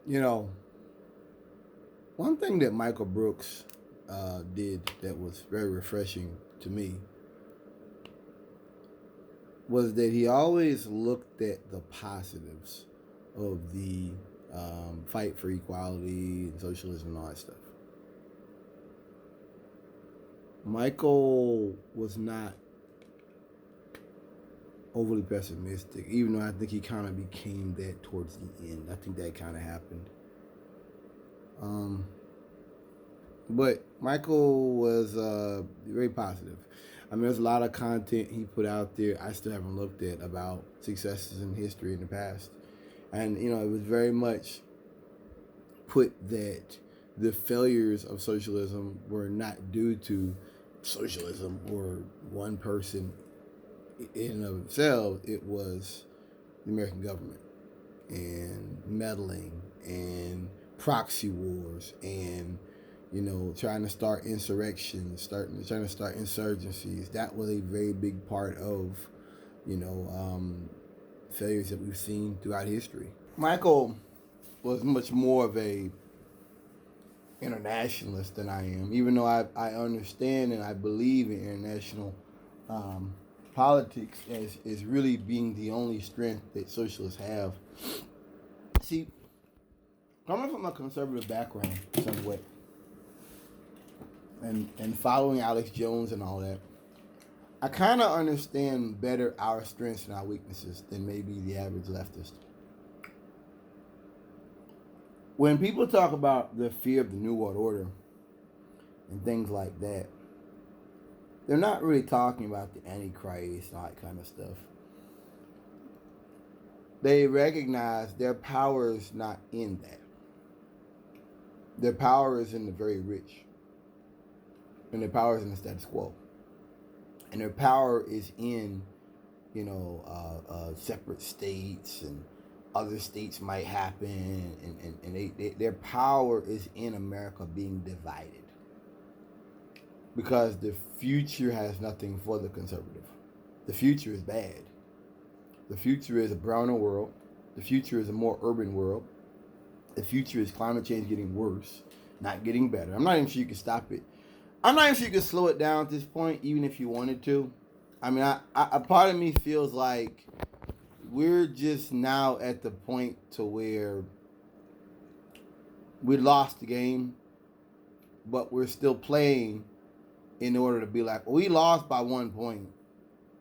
You know, one thing that Michael Brooks did that was very refreshing to me was that he always looked at the positives of the fight for equality and socialism and all that stuff. Michael was not overly pessimistic, even though I think he kind of became that towards the end. I think that kind of happened. Um, but Michael was very positive. I mean, there's a lot of content he put out there I still haven't looked at about successes in history in the past. And, it was very much put that the failures of socialism were not due to socialism or one person in and of itself. It was the American government and meddling and proxy wars and trying to start insurrections, trying to start insurgencies. That was a very big part of you know um, failures that we've seen throughout history. Michael was much more of a internationalist than I am, even though I understand and I believe in international um, politics as is really being the only strength that socialists have. See, coming from a conservative background, somewhat, and following Alex Jones and all that, I kind of understand better our strengths and our weaknesses than maybe the average leftist. When people talk about the fear of the New World Order and things like that, they're not really talking about the Antichrist and all that kind of stuff. They recognize their power is not in that. Their power is in the very rich, and their power is in the status quo, and their power is in separate states, and other states might happen, and their power is in America being divided because the future has nothing for the conservative. The future is bad. The future is a browner world. The future is a more urban world. The future is climate change getting worse, not getting better. I'm not even sure you can stop it. I'm not even sure you can slow it down at this point, even if you wanted to. I mean, a part of me feels like we're just now at the point to where we lost the game, but we're still playing in order to be like, well, we lost by 1 point.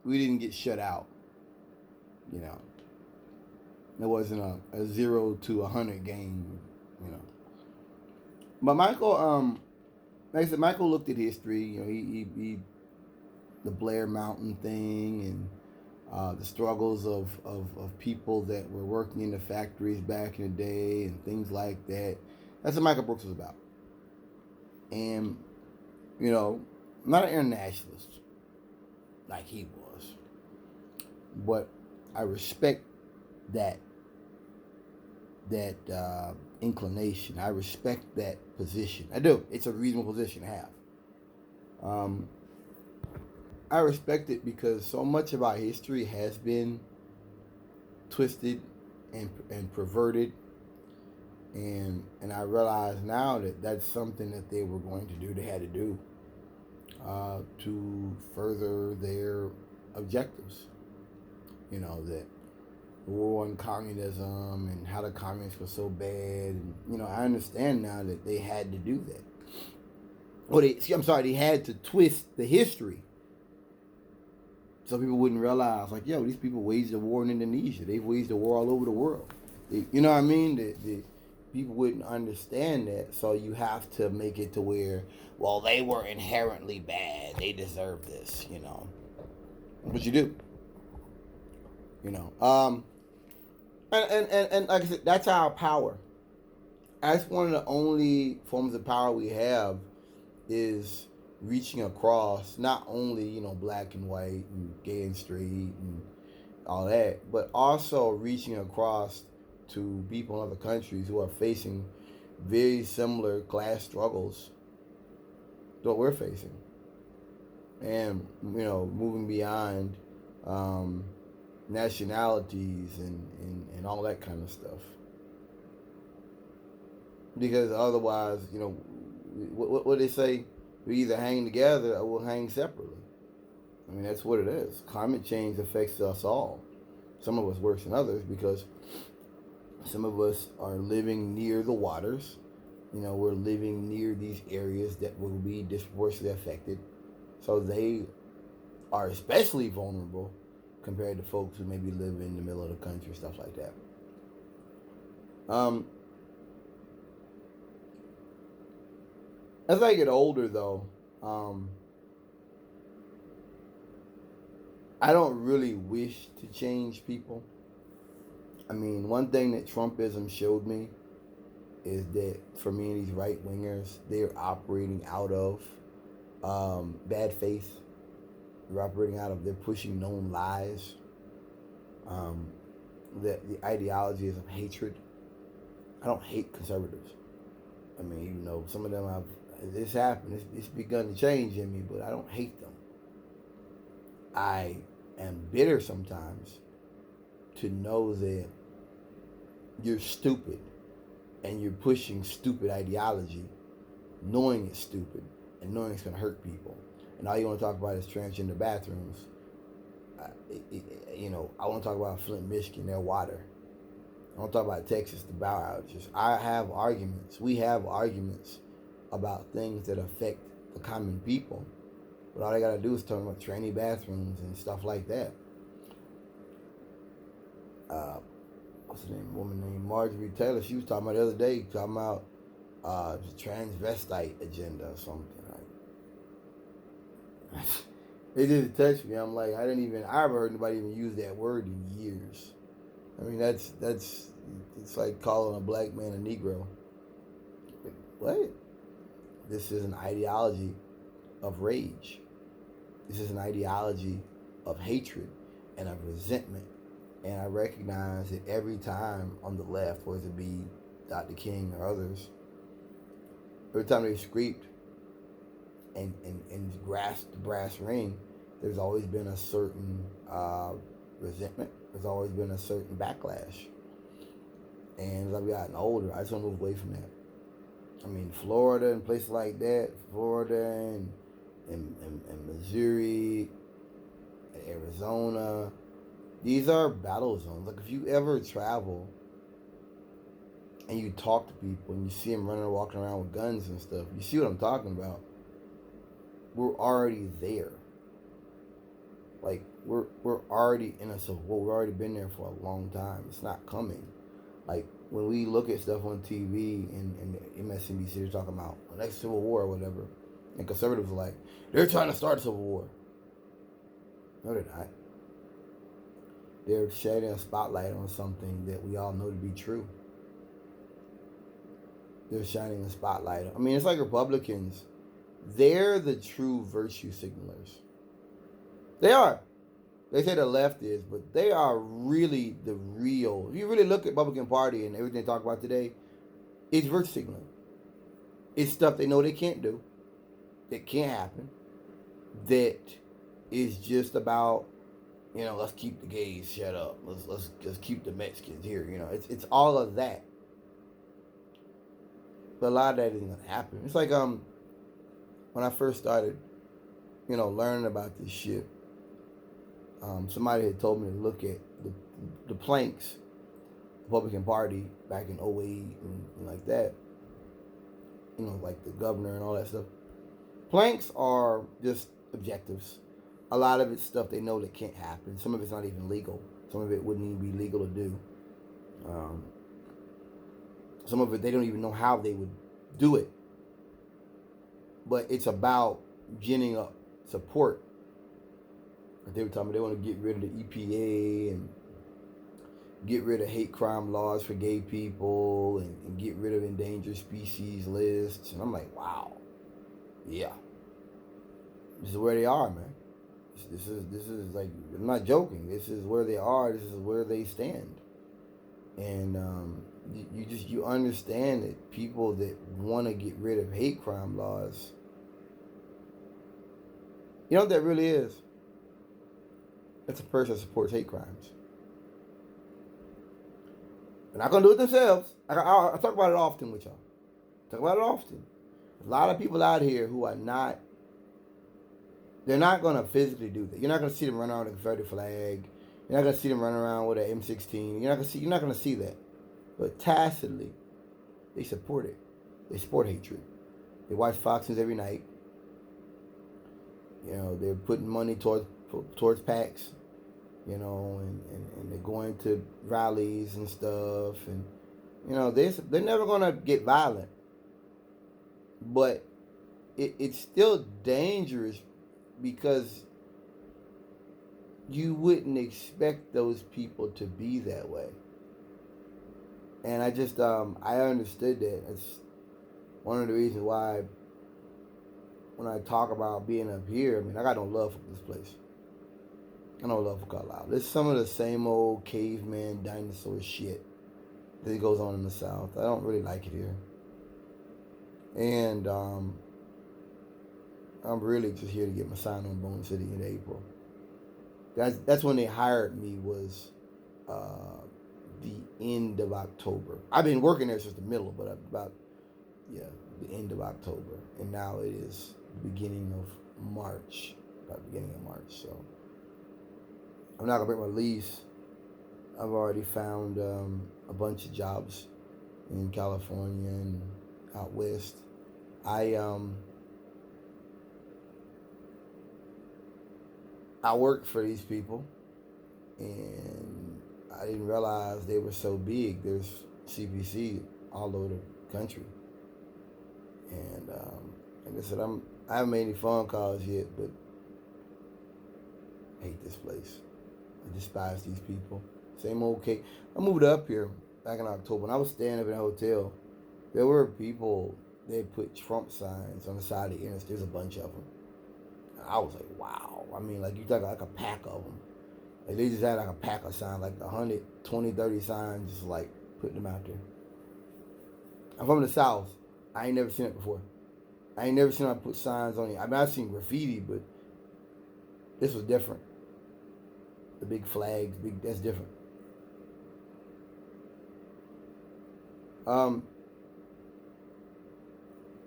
We didn't get shut out. You know, it wasn't a 0 to 100 game. You know, but Michael, like I said, Michael looked at history. He the Blair Mountain thing and the struggles of people that were working in the factories back in the day and things like that. That's what Michael Brooks was about. And, I'm not an internationalist like he was, but I respect that inclination. I respect that position. I do. It's a reasonable position to have. Um, I respect it because so much of our history has been twisted and perverted, and I realize now that that's something that they were going to do. They had to do to further their objectives. That the war on communism and how the communists were so bad, and I understand now that they had to do that. Or they had to twist the history so people wouldn't realize, like, yo, these people waged a war in Indonesia. They've waged a war all over the world. You know what I mean? The people wouldn't understand that, so you have to make it to where, well, they were inherently bad. They deserve this, But you do, you know. And like I said, that's our power. That's one of the only forms of power we have is reaching across not only black and white and gay and straight and all that, but also reaching across to people in other countries who are facing very similar class struggles to what we're facing, and moving beyond um, nationalities and all that kind of stuff. because otherwise, what they say, we either hang together or we'll hang separately. I mean, that's what it is. Climate change affects us all. Some of us worse than others because some of us are living near the waters. We're living near these areas that will be disproportionately affected. So they are especially vulnerable compared to folks who maybe live in the middle of the country, stuff like that. As I get older, though, I don't really wish to change people. I mean, one thing that Trumpism showed me is that for me and these right wingers, they're operating out of bad faith. They're pushing known lies. That the ideology is of hatred. I don't hate conservatives. I mean, some of them this happened. It's begun to change in me, but I don't hate them. I am bitter sometimes to know that you're stupid and you're pushing stupid ideology, knowing it's stupid and knowing it's going to hurt people. And all you want to talk about is transgender bathrooms. I want to talk about Flint, Michigan, their water. I want to talk about Texas, the power outages. I have arguments. We have arguments about things that affect the common people. But all they got to do is talk about tranny bathrooms and stuff like that. What's her name? A woman named Marjorie Taylor. She was talking about the other day, talking about the transvestite agenda or something. It didn't touch me. I'm like, I haven't heard nobody even use that word in years. I mean, it's like calling a black man a Negro. Like, what? This is an ideology of rage. This is an ideology of hatred and of resentment. And I recognize that every time on the left, whether it be Dr. King or others, every time they screamed and grasped the brass ring, there's always been a certain resentment. There's always been a certain backlash. And as I've gotten older, I just want to move away from that. I mean, Florida and places like that, Florida and Missouri, and Arizona, these are battle zones. Like if you ever travel and you talk to people and you see them running or walking around with guns and stuff, you see what I'm talking about. We're already there. Like we're already in a civil war. We've already been there for a long time. It's not coming. Like when we look at stuff on TV and MSNBC, they're talking about the next civil war or whatever, and conservatives are like, they're trying to start a civil war. No, they're not. They're shedding a spotlight on something that we all know to be true. They're shining a spotlight. I mean, it's like Republicans. They're the true virtue signalers. They are. They say the left is, but they are really the real. If you really look at the Republican Party and everything they talk about today, it's virtue signaling. It's stuff they know they can't do, that can't happen, that is just about, let's keep the gays shut up. Let's just keep the Mexicans here. It's all of that. But a lot of that isn't gonna happen. It's like when I first started, learning about this shit. Somebody had told me to look at the planks, Republican Party back in 08 and like that. Like the governor and all that stuff. Planks are just objectives. A lot of it's stuff they know that can't happen. Some of it's not even legal. Some of it wouldn't even be legal to do. Some of it they don't even know how they would do it. But it's about ginning up support. They were talking about they want to get rid of the EPA and get rid of hate crime laws for gay people and get rid of endangered species lists. And I'm like, wow. Yeah. This is where they are, man. This is like, I'm not joking. This is where they are. This is where they stand. And you understand that people that want to get rid of hate crime laws, you know what that really is? That's a person that supports hate crimes. They're not going to do it themselves. I talk about it often with y'all. Talk about it often. A lot of people out here who are not, they're not going to physically do that. You're not going to see them run around with a Confederate flag. You're not going to see them run around with an M16. You're not going to see that. But tacitly, they support it. They support hatred. They watch Fox News every night. They're putting money towards PACs. And they're going to rallies and stuff. And, they're never going to get violent. But it's still dangerous because you wouldn't expect those people to be that way. And I just, I understood that. It's one of the reasons why when I talk about being up here, I got no love for this place. I no love for Carlisle. There's some of the same old caveman dinosaur shit that goes on in the South. I don't really like it here. And I'm really just here to get my sign on Bone City in April. That's when they hired me, was the end of October. I've been working there since the middle, but the end of October. And now it is the beginning of March. So I'm not going to break my lease. I've already found a bunch of jobs in California and out west. I worked for these people, and I didn't realize they were so big. There's CPC all over the country, and like I said, I haven't made any phone calls yet, but I hate this place. I despise these people. Same old cake. I moved up here back in October, and I was staying up in a hotel. There were people, they put Trump signs on the side of the interstate. There's a bunch of them. I was like, wow. You talk like a pack of them. Like, they just had like a pack of signs, like 120, 30 signs, just like putting them out there. I'm from the South. I ain't never seen it before. I ain't never seen them put signs on it. I've seen graffiti, but this was different. The big flags, that's different.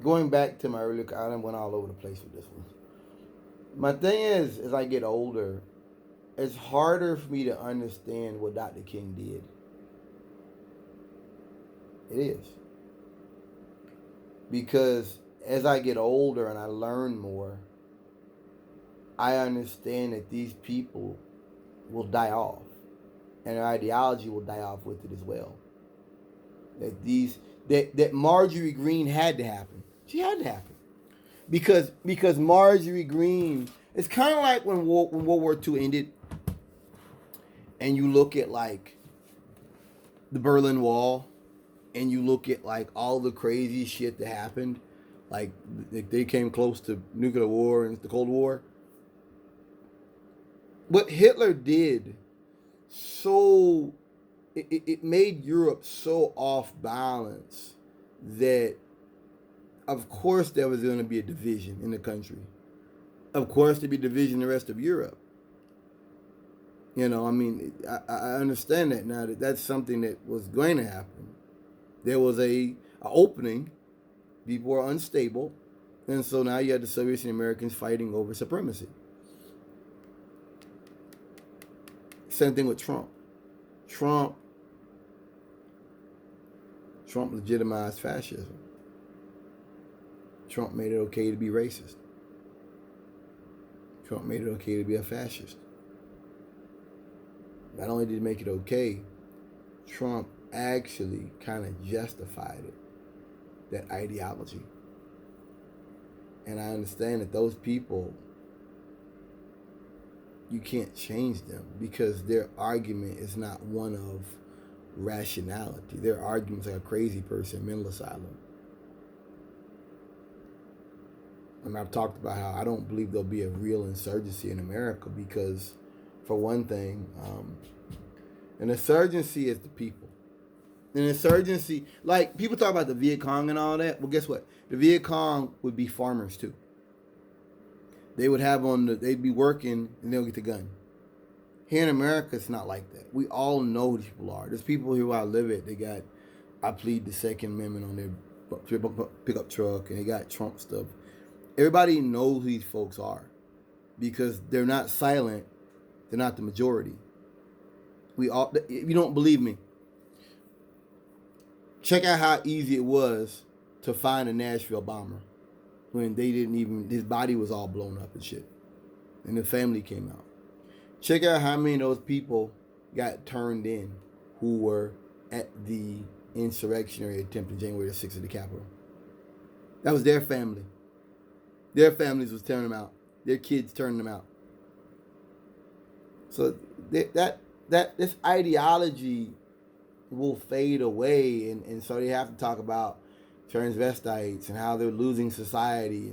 Going back to my earlier, I went all over the place with this one. My thing is, as I get older, it's harder for me to understand what Dr. King did. It is. Because as I get older and I learn more, I understand that these people will die off. And their ideology will die off with it as well. That Marjorie Greene had to happen. She had to happen. Because Marjorie Greene, it's kind of like when World War II ended, and you look at like the Berlin Wall, and you look at like all the crazy shit that happened, like they came close to nuclear war and the Cold War. What Hitler did, so it made Europe so off balance that, of course, there was going to be a division in the country. Of course, there'd be division in the rest of Europe. I understand that now, that's something that was going to happen. There was a opening. People were unstable. And so now you had the Soviets and Americans fighting over supremacy. Same thing with Trump. Trump legitimized fascism. Trump made it okay to be racist. Trump made it okay to be a fascist. Not only did he make it okay, Trump actually kind of justified it, that ideology. And I understand that those people, you can't change them because their argument is not one of rationality. Their argument's like a crazy person, mental asylum. And I've talked about how I don't believe there'll be a real insurgency in America because, for one thing, an insurgency is the people. An insurgency, like people talk about the Viet Cong and all that. Well, guess what? The Viet Cong would be farmers too. They would have they'd be working and they'll get the gun. Here in America, it's not like that. We all know who these people are. There's people here where I live at. I plead the Second Amendment pickup truck, and they got Trump stuff. Everybody knows who these folks are because they're not silent. They're not the majority. We all. If you don't believe me, check out how easy it was to find a Nashville bomber when they didn't even. His body was all blown up and shit, and the family came out. Check out how many of those people got turned in who were at the insurrectionary attempt on January the 6th at the Capitol. That was their family. Their families was turning them out. Their kids turning them out. So that this ideology will fade away, and so they have to talk about transvestites and how they're losing society.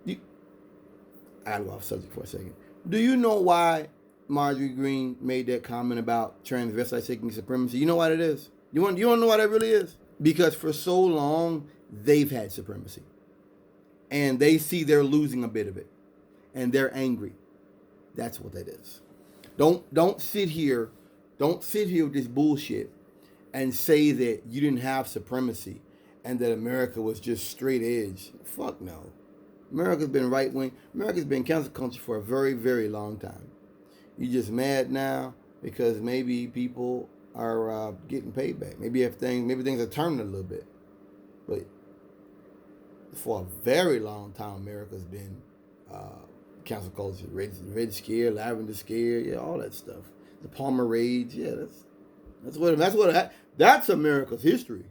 I gotta go off subject for a second. Do you know why Marjorie Greene made that comment about transvestites taking supremacy? You know what it is? You want to know what it really is? Because for so long they've had supremacy, and they see they're losing a bit of it, and they're angry. That's what that is. Don't sit here with this bullshit and say that you didn't have supremacy and that America was just straight edge. Fuck no. America's been right wing. America's been cancel culture for a very, very long time. You just mad now because maybe people are getting paid back. Maybe things are turning a little bit. But for a very long time, America's been cancel culture. Red Scare, Lavender Scare, yeah, all that stuff. The Palmer Raids, yeah, that's America's history.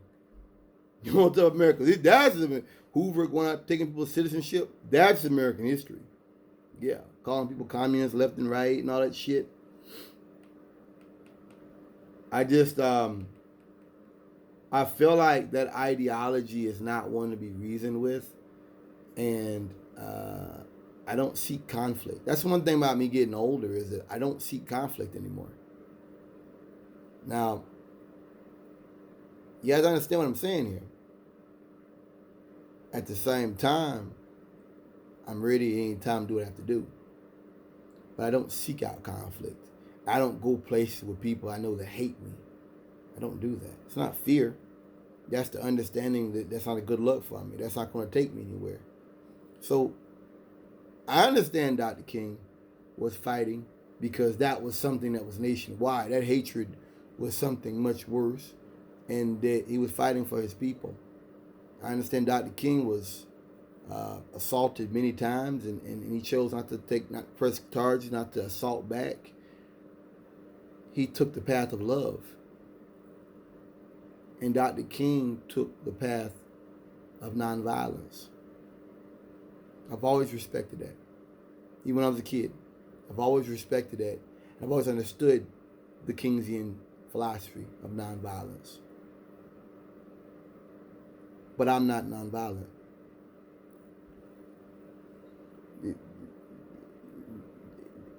You want to tell America? That's Hoover going out taking people's citizenship. That's American history. Yeah, calling people communists left and right and all that shit. I just I feel like that ideology is not one to be reasoned with, and I don't seek conflict. That's one thing about me getting older is that I don't seek conflict anymore. Now, you guys understand what I'm saying here. At the same time, I'm ready anytime to do what I have to do. But I don't seek out conflict. I don't go places with people I know that hate me. I don't do that. It's not fear. That's the understanding that that's not a good look for me. That's not going to take me anywhere. So, I understand Dr. King was fighting because that was something that was nationwide. That hatred was something much worse, and that he was fighting for his people. I understand Dr. King was assaulted many times, and he chose not to press charges, not to assault back. He took the path of love. And Dr. King took the path of nonviolence. I've always respected that. Even when I was a kid, I've always respected that. I've always understood the Kingsian philosophy of nonviolence. But I'm not nonviolent.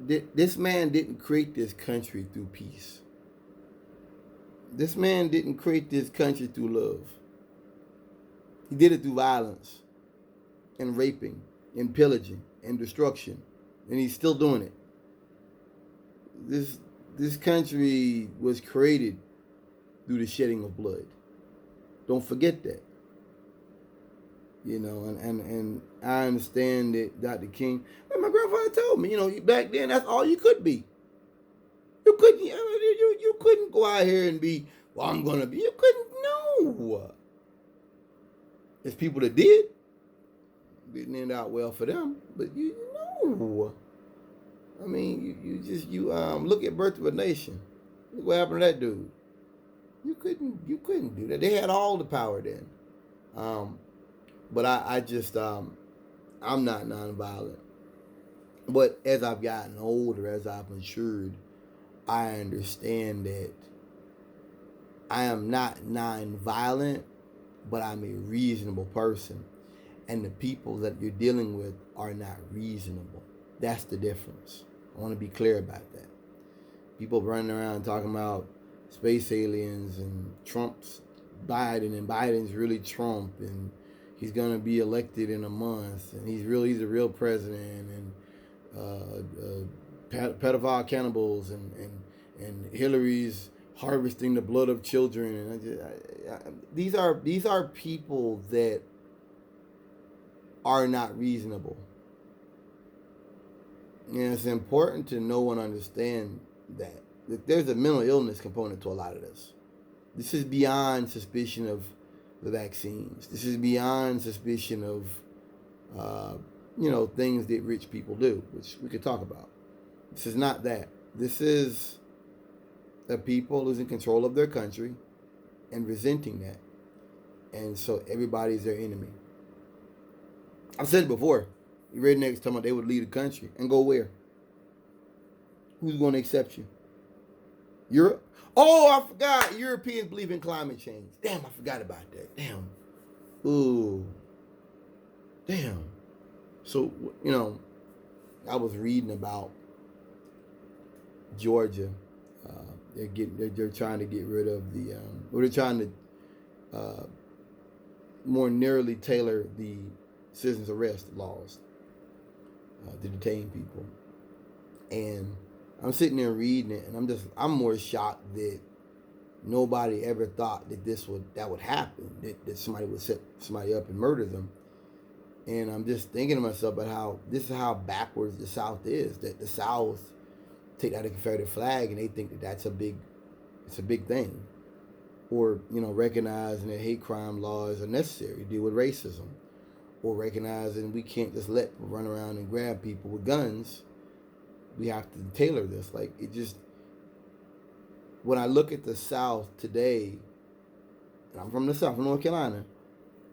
This man didn't create this country through peace. This man didn't create this country through love. He did it through violence and raping and pillaging and destruction. And he's still doing it. This country was created through the shedding of blood. Don't forget that. You know, and I understand that Dr. King, like my grandfather told me, back then that's all you could be. You couldn't go out here and be, well, I'm gonna be. You couldn't. No. There's people that did. Didn't end out well for them, but you know. I mean, you look at Birth of a Nation. Look what happened to that dude. You couldn't do that. They had all the power then. But I just I'm not nonviolent. But as I've gotten older, as I've matured, I understand that I am not nonviolent, but I'm a reasonable person. And the people that you're dealing with are not reasonable. That's the difference. I want to be clear about that. People running around talking about space aliens and Trump's Biden, and Biden's really Trump, and he's gonna be elected in a month, and he's a real president, and pedophile cannibals, and Hillary's harvesting the blood of children, and these are people that are not reasonable. And it's important to know and understand that there's a mental illness component to a lot of this. This is beyond suspicion of the vaccines. This is beyond suspicion of, things that rich people do, which we could talk about. This is not that. This is the people losing control of their country and resenting that. And so everybody's their enemy. I've said it before. The rednecks talking about they would leave the country and go where? Who's going to accept you? Europe? Oh, I forgot. Europeans believe in climate change. Damn, I forgot about that. Damn. Ooh. Damn. So, I was reading about Georgia. They're trying to get rid of they're trying to more narrowly tailor the citizens arrest laws to detain people. And I'm sitting there reading it, and I'm more shocked that nobody ever thought that would happen, that somebody would set somebody up and murder them. And I'm just thinking to myself about how this is how backwards the South is. That the South take out the Confederate flag and they think that it's a big thing, or recognizing that hate crime laws are necessary to deal with racism, or recognizing we can't just let people run around and grab people with guns. We have to tailor this. Like, it just, when I look at the South today, and I'm from the South, from North Carolina,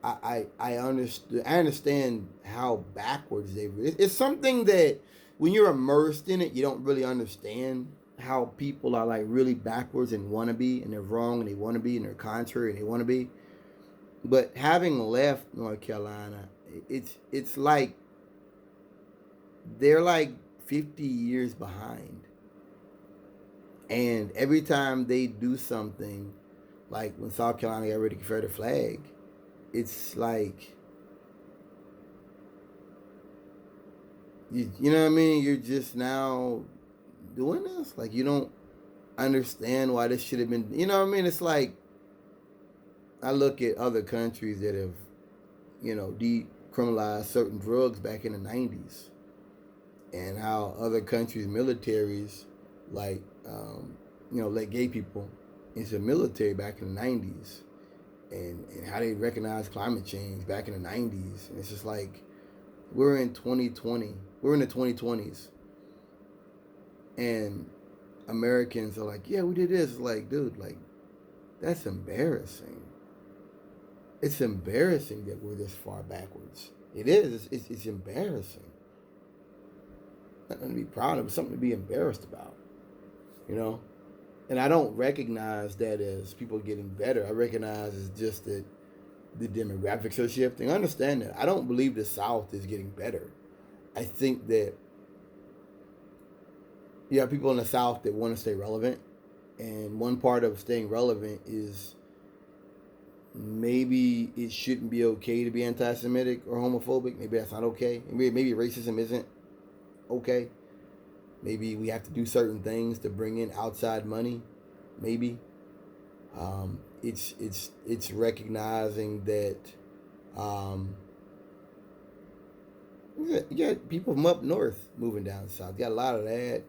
I understand how backwards it's something that when you're immersed in it, you don't really understand how people are like really backwards and want to be, and they're wrong and they want to be, and they're contrary and they want to be. But having left North Carolina, it's like they're like 50 years behind. And every time they do something, like when South Carolina got rid of the Confederate flag, it's like, you know what I mean? You're just now doing this? Like, you don't understand why this should have been, you know what I mean? It's like, I look at other countries that have, decriminalized certain drugs back in the 90s, and how other countries' militaries, like, let gay people into the military back in the 90s, and how they recognized climate change back in the 90s. And it's just like, we're in 2020. We're in the 2020s. And Americans are like, yeah, we did this. It's like, dude, like, that's embarrassing. It's embarrassing that we're this far backwards. It is. It's embarrassing. Nothing to be proud of, but something to be embarrassed about. And I don't recognize that as people getting better. I recognize it's just that the demographics are shifting. I understand that. I don't believe the South is getting better. I think that you have people in the South that want to stay relevant. And one part of staying relevant is maybe it shouldn't be okay to be anti-Semitic or homophobic. Maybe that's not okay. Maybe racism isn't okay. Maybe we have to do certain things to bring in outside money. Maybe it's recognizing that you got people from up north moving down south. You got a lot of that.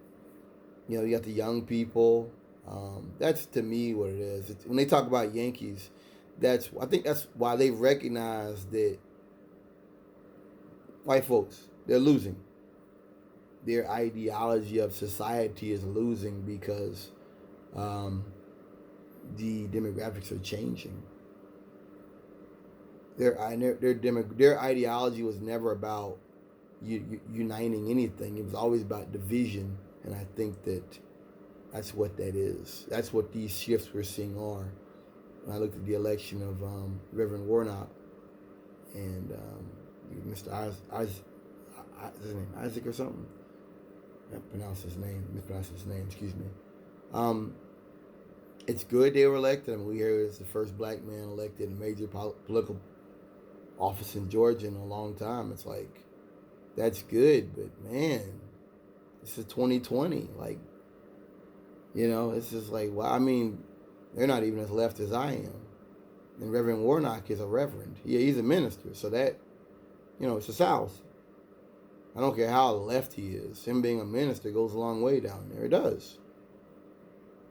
You got the young people. That's to me what it is. When they talk about Yankees, I think that's why they recognize that white folks, they're losing. Their ideology of society is losing because the demographics are changing. Their ideology was never about uniting anything. It was always about division, and I think that's what that is. That's what these shifts we're seeing are. When I looked at the election of Reverend Warnock and Mr. Isaac or something. I mispronounced his name, excuse me. It's good they were elected. I mean, we hear it's the first black man elected in a major political office in Georgia in a long time. It's like, that's good, but man, this is 2020. Like, You know, it's just like, well, I mean, they're not even as left as I am. And Reverend Warnock is a reverend. Yeah, he's a minister. So that, it's the South. I don't care how left he is. Him being a minister goes a long way down there. It does.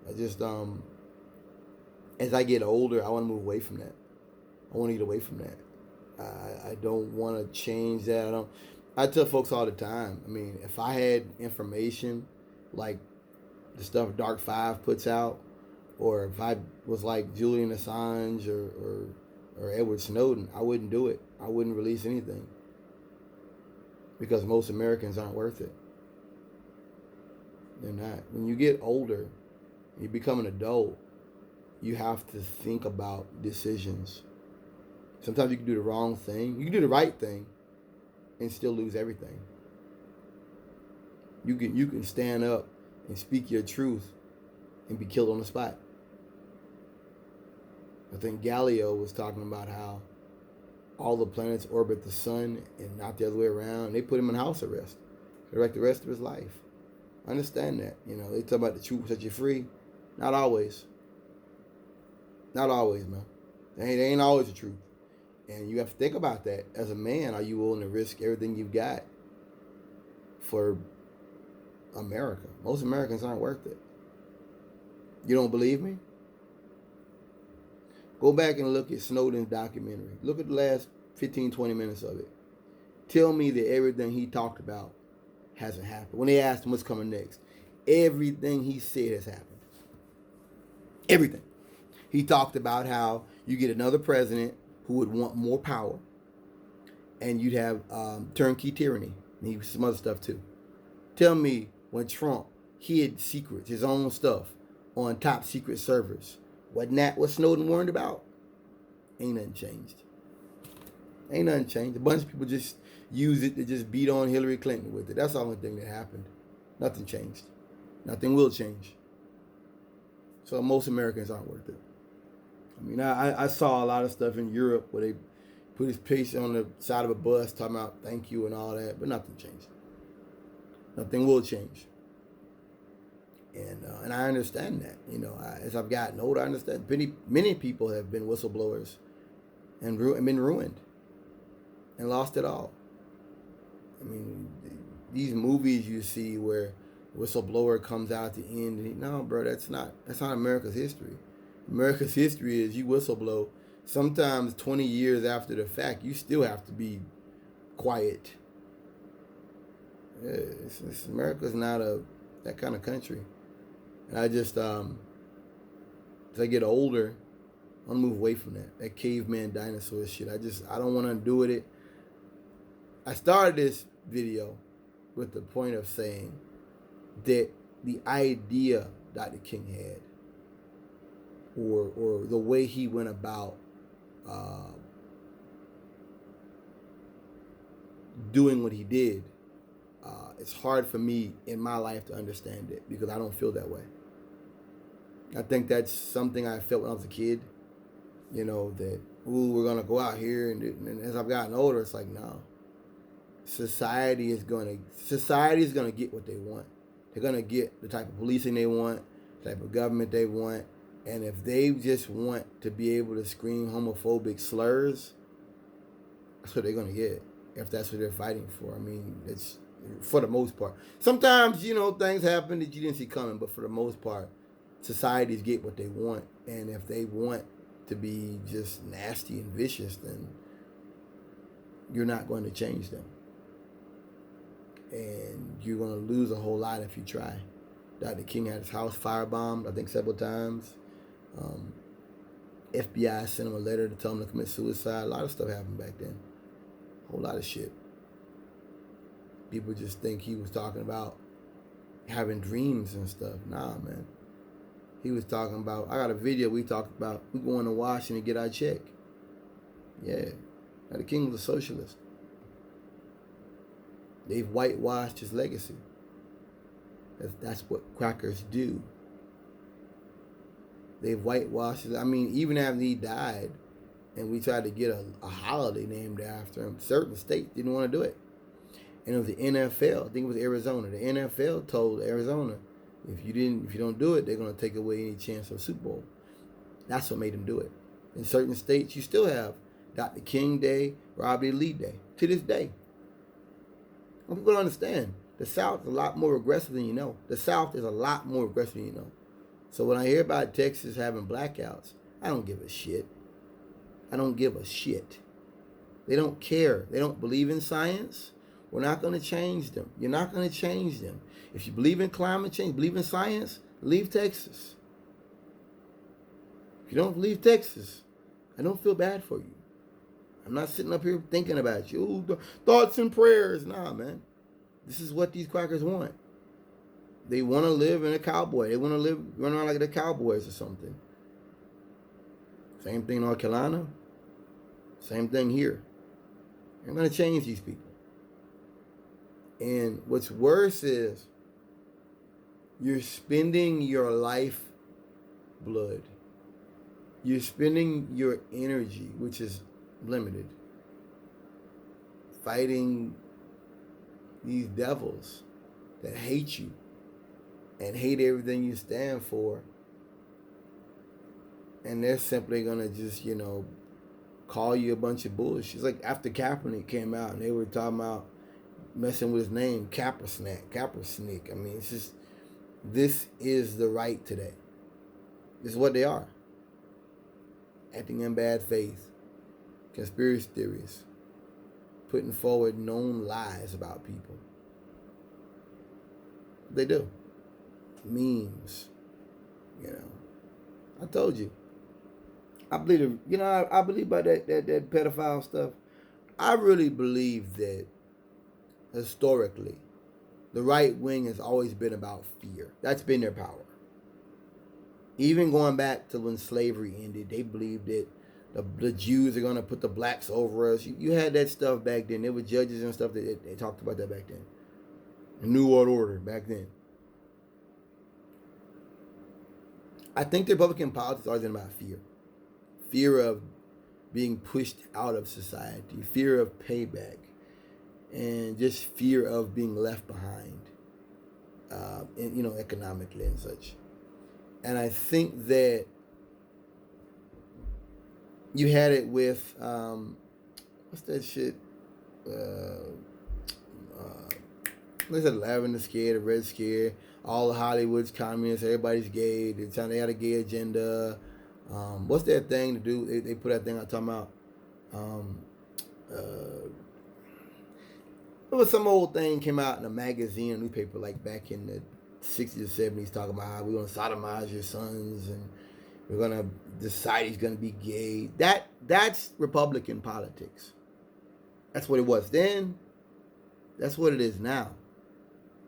I just, as I get older, I want to move away from that. I want to get away from that. I don't want to change that. I tell folks all the time. I mean, if I had information like the stuff Dark Five puts out, or if I was like Julian Assange or Edward Snowden, I wouldn't do it. I wouldn't release anything because most Americans aren't worth it. They're not. When you get older, you become an adult, you have to think about decisions. Sometimes you can do the wrong thing. You can do the right thing and still lose everything. You can stand up and speak your truth and be killed on the spot. I think Galileo was talking about how all the planets orbit the sun and not the other way around. And they put him in house arrest for like the rest of his life. I understand that. They talk about the truth set you free. Not always. Not always, man. They ain't always the truth. And you have to think about that. As a man, are you willing to risk everything you've got for America? Most Americans aren't worth it. You don't believe me? Go back and look at Snowden's documentary. Look at the last 15, 20 minutes of it. Tell me that everything he talked about hasn't happened. When they asked him what's coming next, everything he said has happened. Everything. He talked about how you get another president who would want more power, and you'd have turnkey tyranny, and some other stuff too. Tell me when Trump hid secrets, his own stuff, on top secret servers, wasn't that what Snowden warned about? Ain't nothing changed. Ain't nothing changed. A bunch of people just use it to just beat on Hillary Clinton with it. That's the only thing that happened. Nothing changed. Nothing will change. So most Americans aren't worth it. I mean, I saw a lot of stuff in Europe where they put his face on the side of a bus talking about thank you and all that, but nothing changed. Nothing will change. And I understand that. As I've gotten older, I understand. Many people have been whistleblowers and been ruined and lost it all. I mean, these movies you see where whistleblower comes out at the end, and no, bro, that's not America's history. America's history is you whistleblow. Sometimes 20 years after the fact, you still have to be quiet. America's not that kind of country. And I just, as I get older, I want to move away from that caveman dinosaur shit. I don't want to do with it. I started this video with the point of saying that the idea Dr. King had, or the way he went about doing what he did, it's hard for me in my life to understand it because I don't feel that way. I think that's something I felt when I was a kid, that, we're going to go out here. And as I've gotten older, it's like, no. Society is going to get what they want. They're going to get the type of policing they want, the type of government they want. And if they just want to be able to scream homophobic slurs, that's what they're going to get. If that's what they're fighting for. I mean, it's for the most part. Sometimes, things happen that you didn't see coming, but for the most part, societies get what they want. And if they want to be just nasty and vicious, then you're not going to change them. And you're going to lose a whole lot if you try. Dr. King had his house firebombed, I think, several times. FBI sent him a letter to tell him to commit suicide. A lot of stuff happened back then. A whole lot of shit. People just think he was talking about having dreams and stuff. Nah, man. He was talking about, I got a video we talked about, we going to Washington to get our check. Yeah. Dr. King was a socialist. They've whitewashed his legacy. That's what crackers do. They've whitewashed his, even after he died, and we tried to get a holiday named after him, certain states didn't want to do it. And it was the NFL, I think it was Arizona. The NFL told Arizona, If you don't do it, they're going to take away any chance of Super Bowl. That's what made them do it. In certain states, you still have Dr. King Day, Robert E. Lee Day, to this day. And people don't understand. The South is a lot more aggressive than you know. The South is a lot more aggressive than you know. So when I hear about Texas having blackouts, I don't give a shit. I don't give a shit. They don't care. They don't believe in science. We're not going to change them. You're not going to change them. If you believe in climate change, believe in science, leave Texas. If you don't leave Texas, I don't feel bad for you. I'm not sitting up here thinking about you. Ooh, thoughts and prayers. Nah, man. This is what these crackers want. They want to live in a cowboy. They want to run around like the Cowboys or something. Same thing in North Carolina. Same thing here. I'm going to change these people. And what's worse is you're spending your life blood. You're spending your energy, which is limited, fighting these devils that hate you and hate everything you stand for. And they're simply going to just, call you a bunch of bullshit. It's like after Kaepernick came out and they were talking about messing with his name, Kaepernick. I mean, it's just, this is the right today. This is what they are. Acting in bad faith. Conspiracy theories. Putting forward known lies about people. They do. Memes. I told you. I believe, I believe about that pedophile stuff. I really believe that historically, the right wing has always been about fear. That's been their power. Even going back to when slavery ended, they believed that the Jews are going to put the blacks over us. You had that stuff back then. There were judges and stuff that they talked about that back then. The New World Order back then. I think the Republican politics are always been about fear. Fear of being pushed out of society. Fear of payback. And just fear of being left behind. Economically and such. And I think that you had it with, what's that shit? What's that, Lavender Scare, the Red Scare, all the Hollywood's communists, everybody's gay, they got a gay agenda. What's that thing to do? They put that thing out talking about, it was some old thing came out in a magazine, a newspaper, like back in the 60s or 70s, talking about how we're going to sodomize your sons and we're going to decide he's going to be gay. That's Republican politics. That's what it was then. That's what it is now.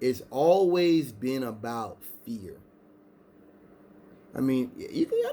It's always been about fear. I mean, you can